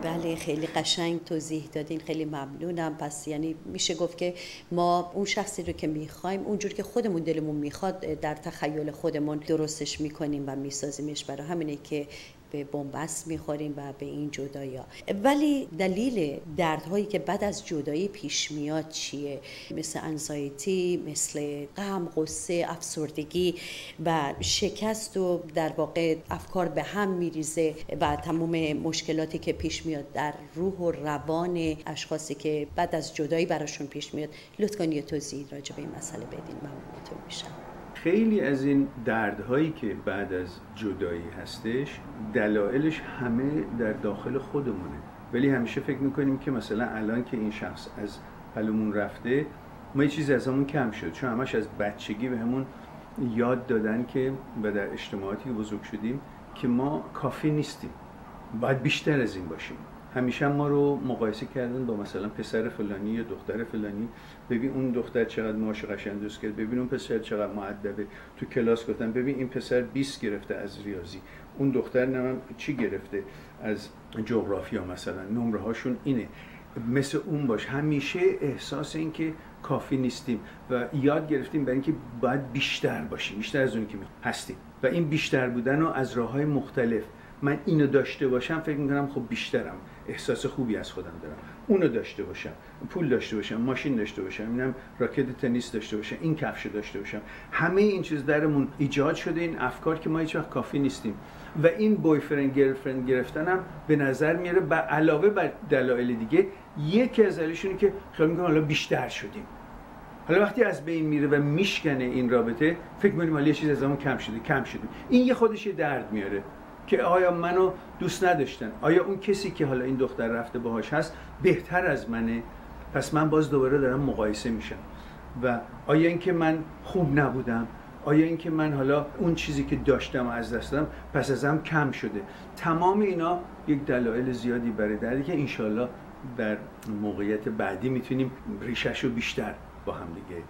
بله خیلی قشنگ توضیح دادین، خیلی ممنونم. پس یعنی میشه گفت که ما اون شخصی رو که میخوایم اونجور که خودمون دلمون میخواد در تخیل خودمون درستش میکنیم و میسازیمش. برای همینه که به بنبست میخوریم و به این جدایی. ولی دلیل دردهایی که بعد از جدایی پیش میاد چیه؟ مثل انزایتی، مثل غم، غصه، افسردگی و شکست و در واقع افکار به هم میریزه و تمام مشکلاتی که پیش میاد در روح و روان اشخاصی که بعد از جدایی براشون پیش میاد. لطفاً یه توضیح راجع به این مسئله بدین، ممنونتون میشم. خیلی از این دردهایی که بعد از جدایی هستش دلایلش همه در داخل خودمونه، ولی همیشه فکر میکنیم که مثلا الان که این شخص از حالمون رفته ما یه چیزی از همون کم شد، چون همش از بچگی به همون یاد دادن که و در اجتماعاتی که بزرگ شدیم که ما کافی نیستیم، باید بیشتر از این باشیم. همیشه ما رو مقایسه کردن با مثلا پسر فلانی یا دختر فلانی، ببین اون دختر چقدر موهاش قشنگ درست کرد، ببین اون پسر چقدر مؤدبه، تو کلاس گفتن ببین این پسر 20 گرفته از ریاضی، اون دختر نمیدونم چی گرفته از جغرافیا، مثلا نمره هاشون اینه، مثل اون باش. همیشه احساس این که کافی نیستیم و یاد گرفتیم برای اینکه باید بیشتر باشیم، بیشتر از اون که هستیم، و این بیشتر بودن رو از راه‌های مختلف. من اینو داشته باشم فکر میکنم خب بیشترم، احساس خوبی از خودم دارم. اونو داشته باشم، پول داشته باشم، ماشین داشته باشم، اینم راکت تنیس داشته باشم، این کفش داشته باشم. همه این چیز درمون ایجاد شده، این افکار که ما هیچ وقت کافی نیستیم. و این بویفرند گرلفرند گرفتنم به نظر میاره به علاوه بر دلایل دیگه، یکی از دلایلشونه که خیال میکنم حالا بیشتر شدیم. حالا وقتی از بین میره و میشکنه این رابطه، فکر می‌کنیم حالا یه چیز از همون کم شده. این یه خودش درد میاره که آیا منو دوست نداشتن، آیا اون کسی که حالا این دختر رفته باهاش هست بهتر از منه، پس من باز دوباره دارم مقایسه میشم. و آیا اینکه من خوب نبودم، آیا اینکه من حالا اون چیزی که داشتم و از دست دادم پس ازم کم شده. تمام اینا یک دلایل زیادی برای دردی که انشالله در موقعیت بعدی میتونیم ریشش رو بیشتر با هم دیگه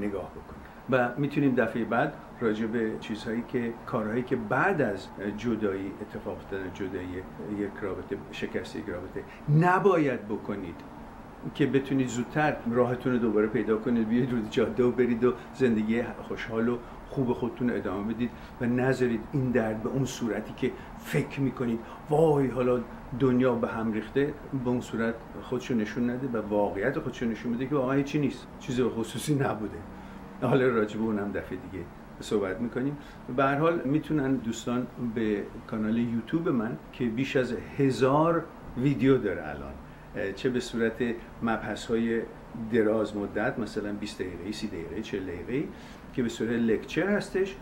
نگاه بکنیم و میتونیم دفعه بعد راجع به چیزهایی که کارهایی که بعد از جدایی اتفاق افتادن، جدایی یک رابطه، شکست یک رابطه نباید بکنید که بتونید زودتر راهتون رو دوباره پیدا کنید، بیاید روی جاده و برید و زندگی خوشحال و خوب خودتون رو ادامه بدید و نذارید این درد به اون صورتی که فکر میکنید وای حالا دنیا به هم ریخته، به اون صورت خودشو نشون نده و واقعیت خودشو نشون بده که واقعا هیچی نیست، چیزی به خصوصی نبوده. حالا راجع به اونم دفعه دیگه صحبت میکنیم. به هر حال میتونن دوستان به کانال یوتیوب من که بیش از 1000 ویدیو داره الان، چه به صورت مبحث‌های دراز مدت مثلا 20 دقیقه‌ای، 30 دقیقه‌ای، 40 دقیقه‌ای که به صورت لکچر هستش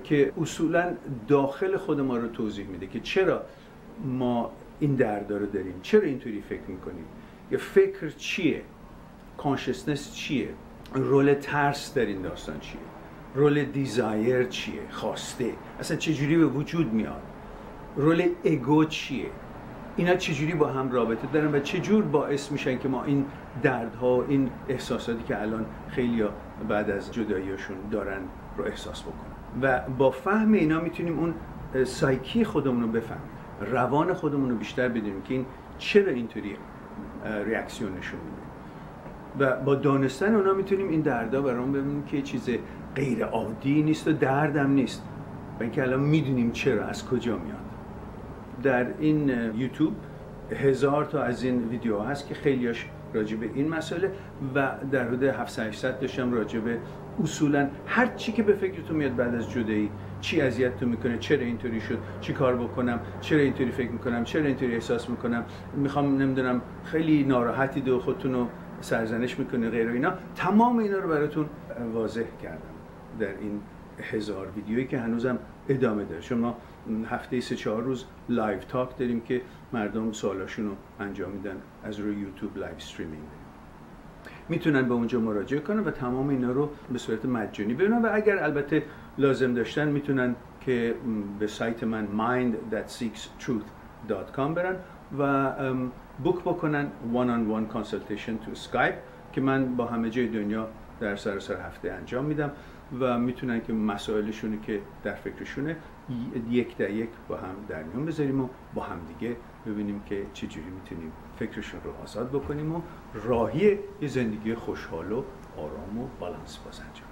که اصولاً داخل خود ما رو توضیح میده که چرا ما این دردا رو داریم، چرا اینطوری فکر میکنیم، یا فکر چیه، کانشسنس چیه، رول ترس در این داستان چیه، رول دیزایر چیه، خواسته اصلا چجوری به وجود میاد، رول ایگو چیه، اینا چجوری با هم رابطه دارن و چجور باعث میشن که ما این دردها و این احساساتی که الان خیلیا بعد از جداییشون دارن رو احساس بکنن. و با فهم اینا میتونیم اون سایکی خودمون رو بفهمیم، روان خودمون رو بیشتر بدونیم که این چرا اینطوری ریاکسیون نشون میده. و با دانستن اونا میتونیم این دردا برام ببینیم که چیز غیر عادی نیست و دردم نیست، و اینکه الان میدونیم چرا، از کجا میاد. در این یوتیوب 1000 تا از این ویدیو هست که خیلیاش راجع به این مسئله و در حدود 700-800 داشتم راجع به اصولا هر چی که به فکرتون میاد بعد از جدایی، چی اذیتتون میکنه، چرا اینطوری شد، چی کار بکنم، چرا اینطوری فکر میکنم، چرا اینطوری احساس میکنم، میخوام نمیدونم خیلی ناراحتید و خودتون رو سرزنش میکنه غیر اینا، تمام اینا رو براتون واضح کردم در این 1000 ویدیویی که هنوزم ادامه داره. شما هفته 3-4 روز لایو تاک داریم که مردم سوالاشون رو انجام میدن از روی یوتیوب لایو استریمینگ. میتونن به اونجا مراجعه کنن و تمام اینا رو به صورت مجانی ببینن و اگر البته لازم داشتن میتونن که به سایت من mind.seekstruth.com برن و بوک بکنن one-on-one consultation to Skype که من با همه جای دنیا در سراسر هفته انجام میدم و میتونن که مسائلشونی که در فکرشونه یک در یک با هم در میون بذاریم و با هم دیگه ببینیم که چجوری میتونیم فکرشون رو آزاد بکنیم و راهی یه زندگی خوشحال و آرام و بالانس باز انجام.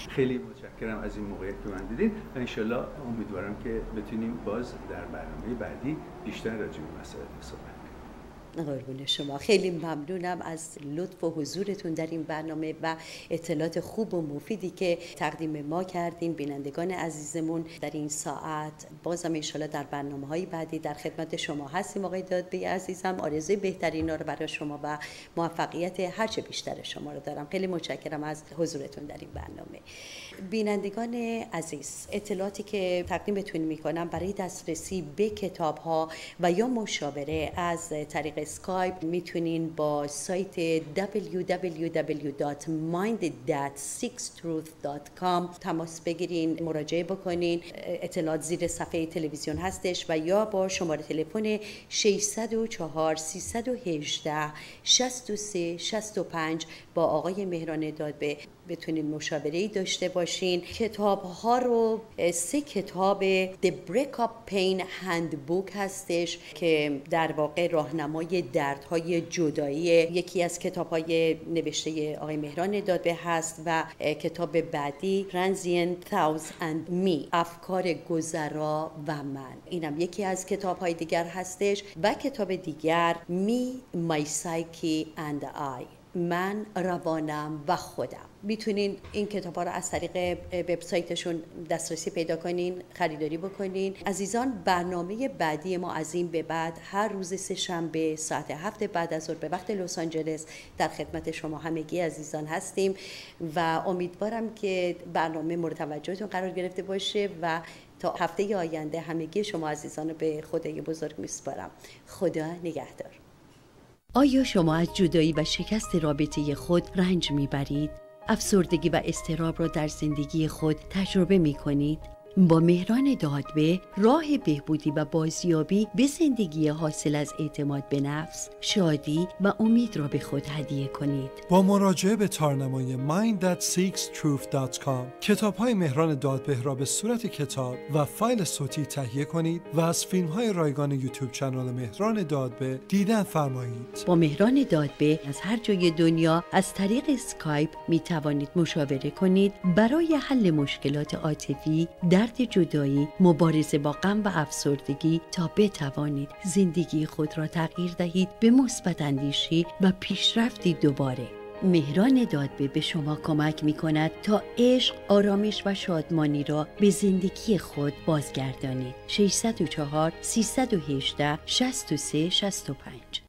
خیلی متشکرم از این موقعیت که من دیدین و انشالله امیدوارم که بتونیم باز در برنامه بعدی بیشتر راجع به مسائل صحبت کنیم. قربون شما، خیلی ممنونم از لطف و حضورتون در این برنامه و اطلاعات خوب و مفیدی که تقدیم ما کردین. بینندگان عزیزمون در این ساعت بازم انشالله در برنامه‌های بعدی در خدمت شما هستیم. آقای دادبه عزیزم، آرزوی بهترینا رو برای شما و موفقیت هرچه بیشتر شما رو دارم. خیلی متشکرم از حضورتون در این برنامه. بینندگان عزیز، اطلاعاتی که تقدیمتون میکنم برای دسترسی به کتاب‌ها و یا مشاوره از طریق اسکایپ میتونین با سایت www.mind-6truth.com تماس بگیرین، مراجعه بکنین. اطلاعات زیر صفحه تلویزیون هستش و یا با شماره تلفن 604 318 63 65 با آقای مهران دادبه بتونین مشاوره‌ای داشته باشین. کتاب‌ها رو 3 کتاب The Breakup Pain Handbook هستش که در واقع راهنمای دردهای جدایی، یکی از کتاب‌های نوشته آقای مهران دادبه هست و کتاب بعدی Transient Thoughts and Me، افکار گذرا و من، اینم یکی از کتاب‌های دیگر هستش. و کتاب دیگر Me, My Psyche and I، من، روانم و خودم. میتونین این کتاب‌ها رو از طریق وبسایتشون دسترسی پیدا کنین، خریداری بکنین. عزیزان، برنامه بعدی ما از این به بعد هر روز سه‌شنبه ساعت 7 بعد از ظهر به وقت لس آنجلس در خدمت شما همگی عزیزان هستیم و امیدوارم که برنامه مورد توجهتون قرار گرفته باشه و تا هفته آینده همگی شما عزیزان رو به خدای بزرگ میسپارم. خدا نگهدار. آیا شما از جدایی و شکست رابطه خود رنج میبرید؟ افسردگی و اضطراب را در زندگی خود تجربه میکنید؟ با مهران دادبه راه بهبودی و بازیابی به زندگی حاصل از اعتماد به نفس، شادی و امید را به خود هدیه کنید. با مراجعه به تارنمای mind-6truth.com کتاب‌های مهران دادبه را به صورت کتاب و فایل صوتی تهیه کنید و از فیلم‌های رایگان یوتیوب چنل مهران دادبه دیدن فرمایید. با مهران دادبه از هر جای دنیا از طریق اسکایپ می توانید مشاوره کنید برای حل مشکلات عاطفی، درد جدایی، مبارزه با غم و افسردگی تا بتوانید زندگی خود را تغییر دهید به مثبت اندیشی و پیشرفتی دوباره. مهران دادبه به شما کمک می کند تا عشق، آرامش و شادمانی را به زندگی خود بازگردانید. 604 318 63 65